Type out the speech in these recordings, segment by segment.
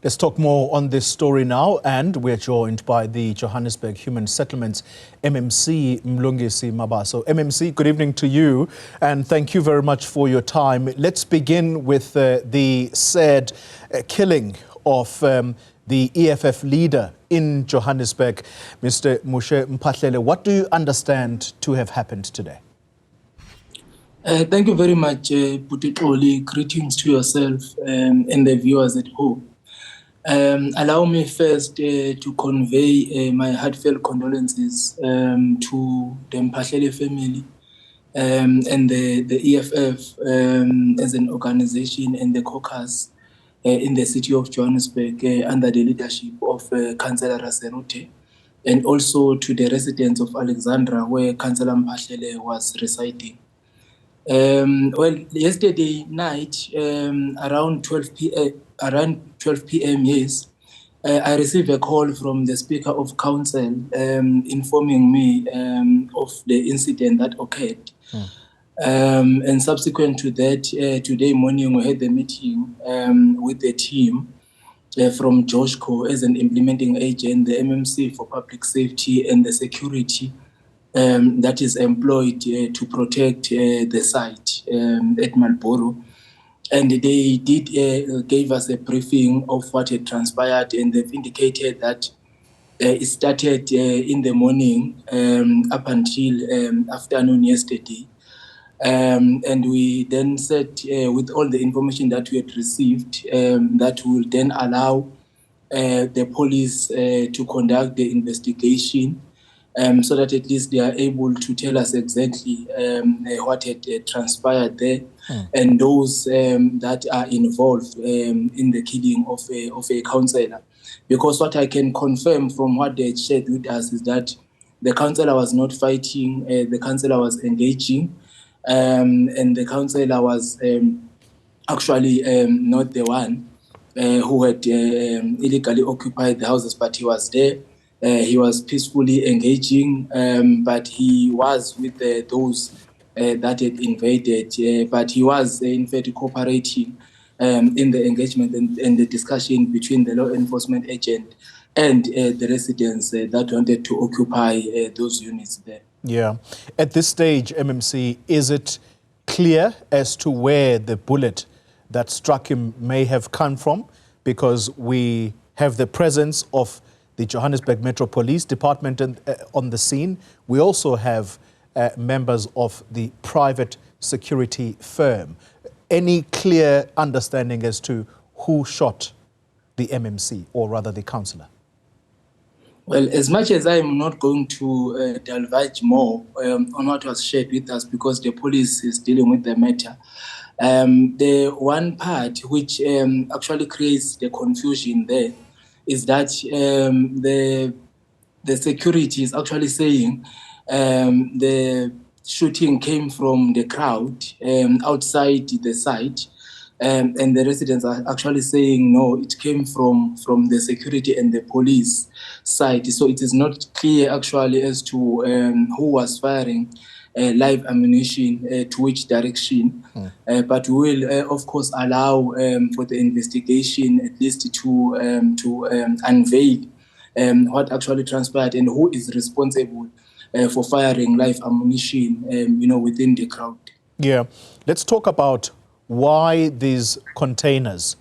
Let's talk more on this story now, and we're joined by the Johannesburg Human Settlements MMC, Mlungisi Mabaso. MMC, good evening to you, and thank you very much for your time. Let's begin with the said killing of the EFF leader in Johannesburg, Mr. Moshe Mphahlele. What do you understand to have happened today? Thank you very much, Putitoli. Greetings to yourself and the viewers at home. Allow me first to convey my heartfelt condolences to the Mphahlele family and the EFF as an organization and the caucus in the city of Johannesburg under the leadership of Councillor Raserute, and also to the residents of Alexandra where Councillor Mphahlele was residing. Well, yesterday night, around 12 p.m., yes, I received a call from the Speaker of Council informing me of the incident that occurred. And subsequent to that, today morning we had the meeting with the team from JOSCO as an implementing agent, the MMC for public safety and the security that is employed to protect the site at Marlborough. And they did gave us a briefing of what had transpired, and they've indicated that it started in the morning up until afternoon yesterday. And we then said, with all the information that we had received, that will then allow the police to conduct the investigation, so that at least they are able to tell us exactly what had transpired there, and those that are involved in the killing of a councillor. Because what I can confirm from what they shared with us is that the councillor was not fighting, the councillor was engaging, and the councillor was actually not the one who had illegally occupied the houses, but he was there. He was peacefully engaging, but he was with those that had invaded. But he was, in fact, cooperating in the engagement and the discussion between the law enforcement agent and the residents that wanted to occupy those units there. Yeah. At this stage, MMC, is it clear as to where the bullet that struck him may have come from? Because we have the presence of the Johannesburg Metro Police Department on the scene. We also have members of the private security firm. Any clear understanding as to who shot the MMC, or rather the councillor? Well, as much as I'm not going to divulge more on what was shared with us, because the police is dealing with the matter, the one part which actually creates the confusion there is that the security is actually saying the shooting came from the crowd outside the site, and the residents are actually saying no, it came from the security and the police side. So it is not clear actually as to who was firing live ammunition to which direction, but we will of course allow for the investigation at least to unveil what actually transpired and who is responsible for firing live ammunition within the crowd. Yeah, let's talk about why these containers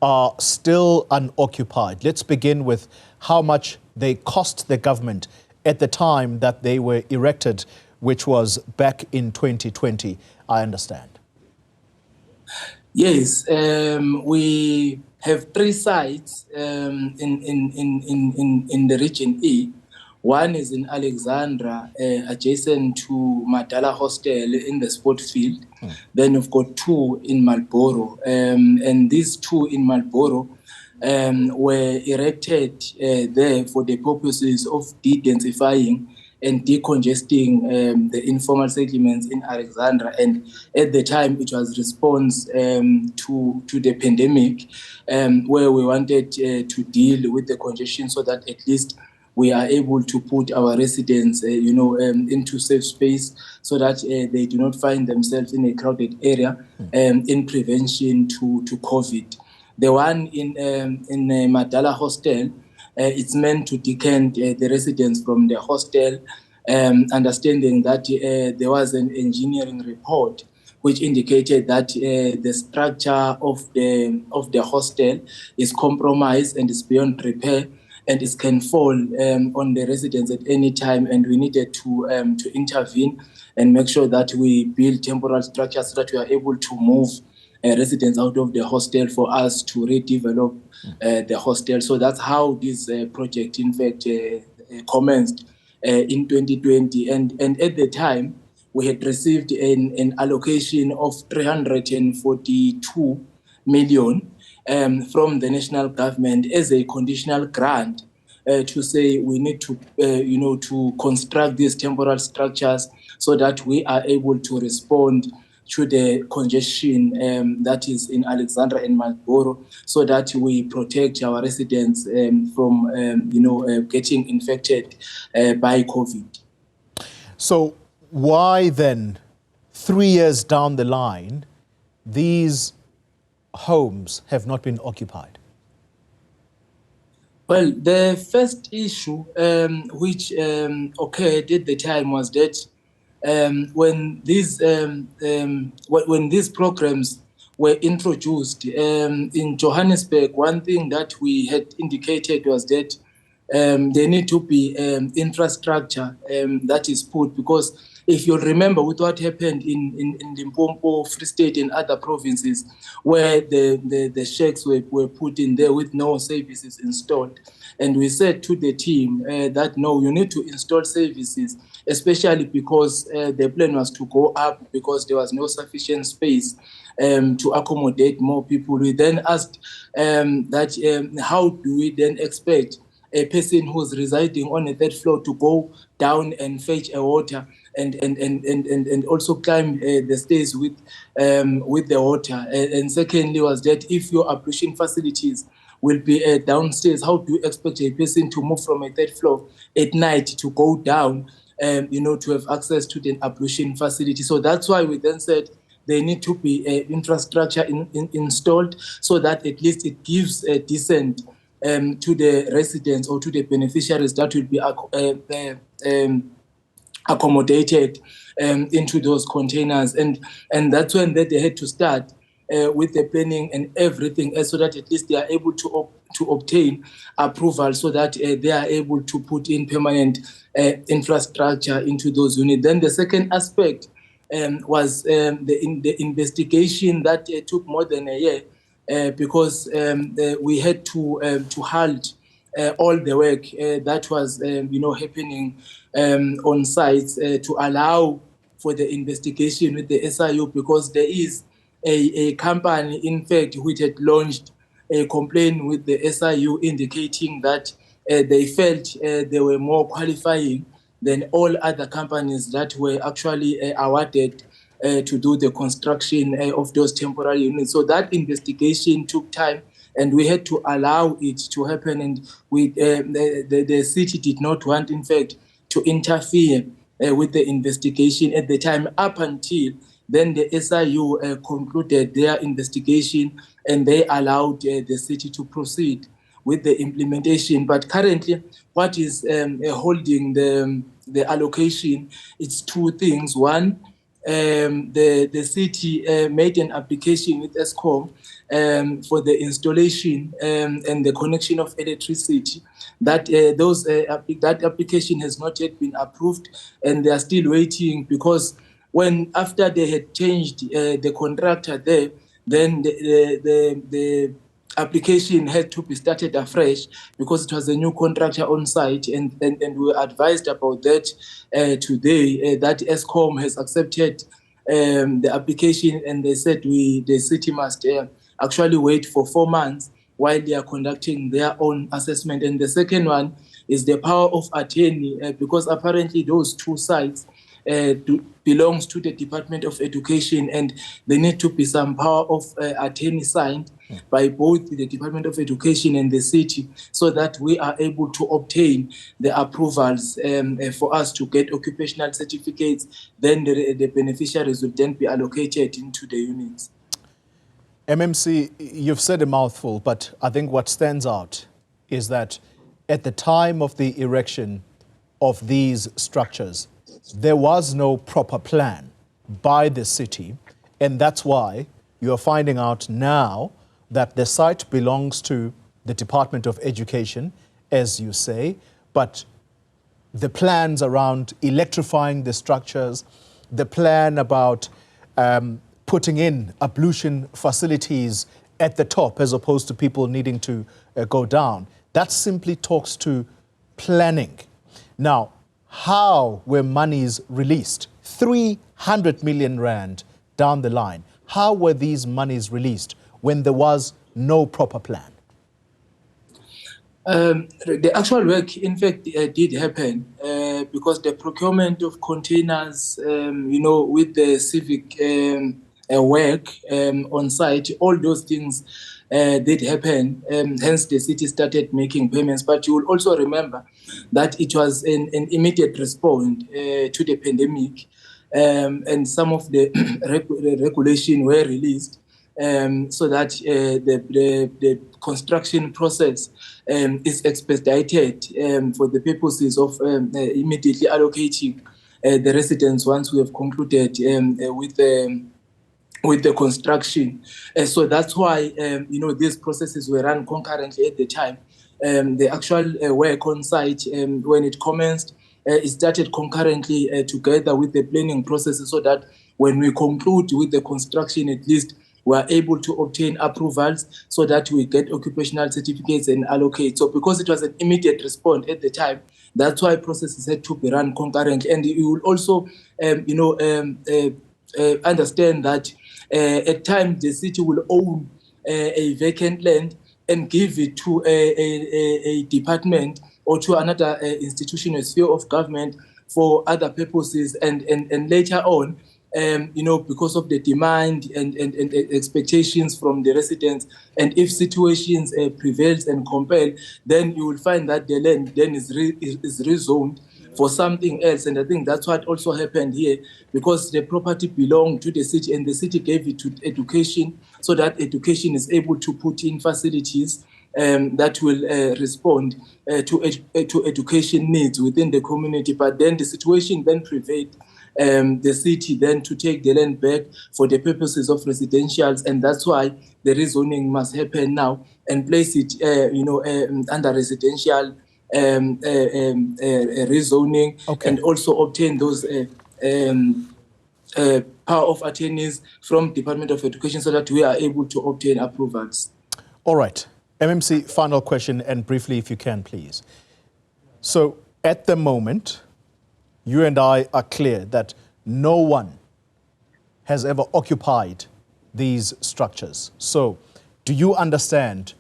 are still unoccupied. Let's begin with how much they cost the government at the time that they were erected, which was back in 2020, I understand. Yes, we have 3 sites in the region E. One is in Alexandra, adjacent to Madala Hostel in the sport field. Then we've got 2 in Marlborough, and these 2 in Marlborough were erected there for the purposes of de-densifying and decongesting the informal settlements in Alexandra. And at the time, it was response to the pandemic, where we wanted to deal with the congestion so that at least we are able to put our residents, into safe space so that they do not find themselves in a crowded area in prevention to COVID. The one in Madala Hostel, it's meant to decant the residents from the hostel, understanding that there was an engineering report which indicated that the structure of the hostel is compromised and is beyond repair, and it can fall on the residents at any time, and we needed to intervene and make sure that we build temporary structures so that we are able to move residents out of the hostel for us to redevelop the hostel. So that's how this project, in fact, commenced in 2020. And at the time, we had received an allocation of 342 million from the national government as a conditional grant to say we need to, to construct these temporary structures so that we are able to respond to the congestion that is in Alexandra and Marlborough, so that we protect our residents from, getting infected by COVID. So why then, 3 years down the line, these homes have not been occupied? Well, the first issue which occurred at the time was that when these programs were introduced in Johannesburg, one thing that we had indicated was that there need to be infrastructure that is put, because if you remember with what happened in Limpopo, Free State and other provinces where the shacks were put in there with no services installed. And we said to the team that no, you need to install services, especially because the plan was to go up because there was no sufficient space to accommodate more people. We then asked how do we then expect a person who's residing on a third floor to go down and fetch a water and also climb the stairs with the water. And secondly was that if your ablution facilities will be downstairs, how do you expect a person to move from a third floor at night to go down, to have access to the ablution facility? So that's why we then said there need to be infrastructure installed so that at least it gives a decent to the residents or to the beneficiaries that will be accommodated into those containers. And that's when they had to start with the planning and everything else, so that at least they are able to obtain approval, so that they are able to put in permanent infrastructure into those units. Then the second aspect was the investigation that took more than a year, because we had to halt all the work that was happening on sites to allow for the investigation with the SIU, because there is a company, in fact, which had launched a complaint with the SIU indicating that they felt they were more qualifying than all other companies that were actually awarded to do the construction of those temporary units. So that investigation took time, and we had to allow it to happen. And the city did not want, in fact, to interfere with the investigation at the time, up until then the SIU concluded their investigation, and they allowed the city to proceed with the implementation. But currently, what is holding the allocation, it's two things. One, the city made an application with Eskom for the installation and the connection of electricity. That application has not yet been approved, and they are still waiting, because after they had changed the contractor there, then the application had to be started afresh, because it was a new contractor on site, and we were advised about that today, that Eskom has accepted the application, and they said the city must actually wait for 4 months while they are conducting their own assessment. And the second one is the power of attorney, because apparently those two sites belongs to the Department of Education, and there need to be some power of attorney signed by both the Department of Education and the city, so that we are able to obtain the approvals for us to get occupational certificates. Then the beneficiaries will then be allocated into the units. MMC, you've said a mouthful, but I think what stands out is that at the time of the erection of these structures, there was no proper plan by the city, and that's why you are finding out now that the site belongs to the Department of Education, as you say, but the plans around electrifying the structures, the plan about putting in ablution facilities at the top as opposed to people needing to go down, that simply talks to planning. Now, how were monies released? 300 million rand down the line. How were these monies released when there was no proper plan? The actual work, in fact, did happen because the procurement of containers, with the civic work on site, all those things did happen. Hence, the city started making payments. But you will also remember that it was an immediate response to the pandemic, and some of the regulation were released so that the construction process is expedited for the purposes of immediately allocating the residents once we have concluded with the construction. So that's why, these processes were run concurrently at the time. The actual work on site, when it commenced, it started concurrently together with the planning processes so that when we conclude with the construction, at least we are able to obtain approvals so that we get occupational certificates and allocate. So because it was an immediate response at the time, that's why processes had to be run concurrently. And you will also, understand that at times the city will own a vacant land and give it to a department or to another institution or sphere of government for other purposes, and later on, because of the demand and expectations from the residents, and if situations prevails and compel, then you will find that the land then is rezoned for something else. And I think that's what also happened here, because the property belonged to the city and the city gave it to education so that education is able to put in facilities that will respond to education needs within the community. But then the situation then prevailed, the city then to take the land back for the purposes of residentials, and that's why the rezoning must happen now and place it under residential rezoning, Okay. and also obtain those power of attorneys from Department of Education so that we are able to obtain approvals. All right. MMC, final question, and briefly if you can, please. So at the moment, you and I are clear that no one has ever occupied these structures. So do you understand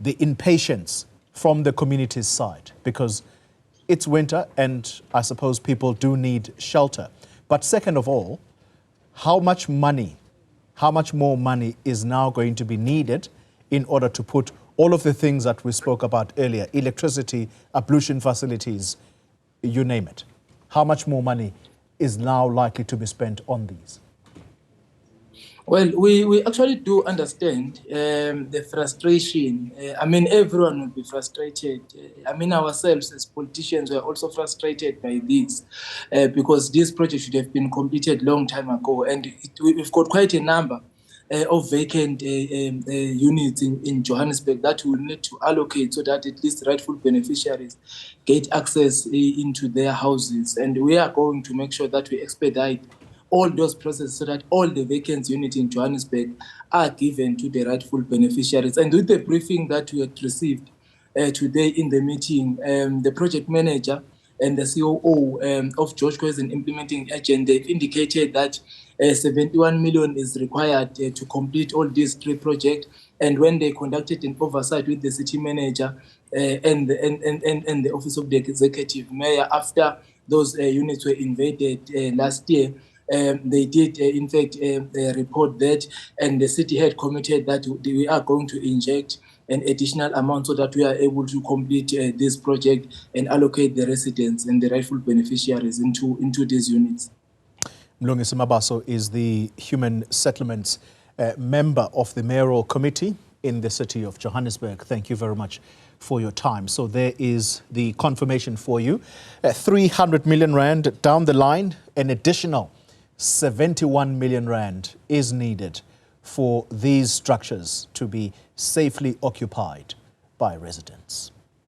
the impatience from the community's side? Because it's winter and I suppose people do need shelter. But second of all, how much more money is now going to be needed in order to put all of the things that we spoke about earlier, electricity, ablution facilities, you name it? How much more money is now likely to be spent on these? Well, we actually do understand the frustration. Everyone will be frustrated. Ourselves as politicians were also frustrated by this because this project should have been completed long time ago. And we've got quite a number of vacant units in Johannesburg that we will need to allocate so that at least rightful beneficiaries get access into their houses. And we are going to make sure that we expedite all those processes so that all the vacant units in Johannesburg are given to the rightful beneficiaries. And with the briefing that we had received today in the meeting, the project manager and the COO of Joburg as an implementing agent, they've indicated that 71 million is required to complete all these three projects. And when they conducted an oversight with the city manager and the office of the executive mayor, after those units were invaded last year, they did, in fact, report that, and the city had committed that we are going to inject an additional amount so that we are able to complete this project and allocate the residents and the rightful beneficiaries into these units. Mlungisi Mabaso is the Human Settlements member of the mayoral committee in the city of Johannesburg. Thank you very much for your time. So there is the confirmation for you. 300 million rand down the line, an additional 71 million rand is needed for these structures to be safely occupied by residents.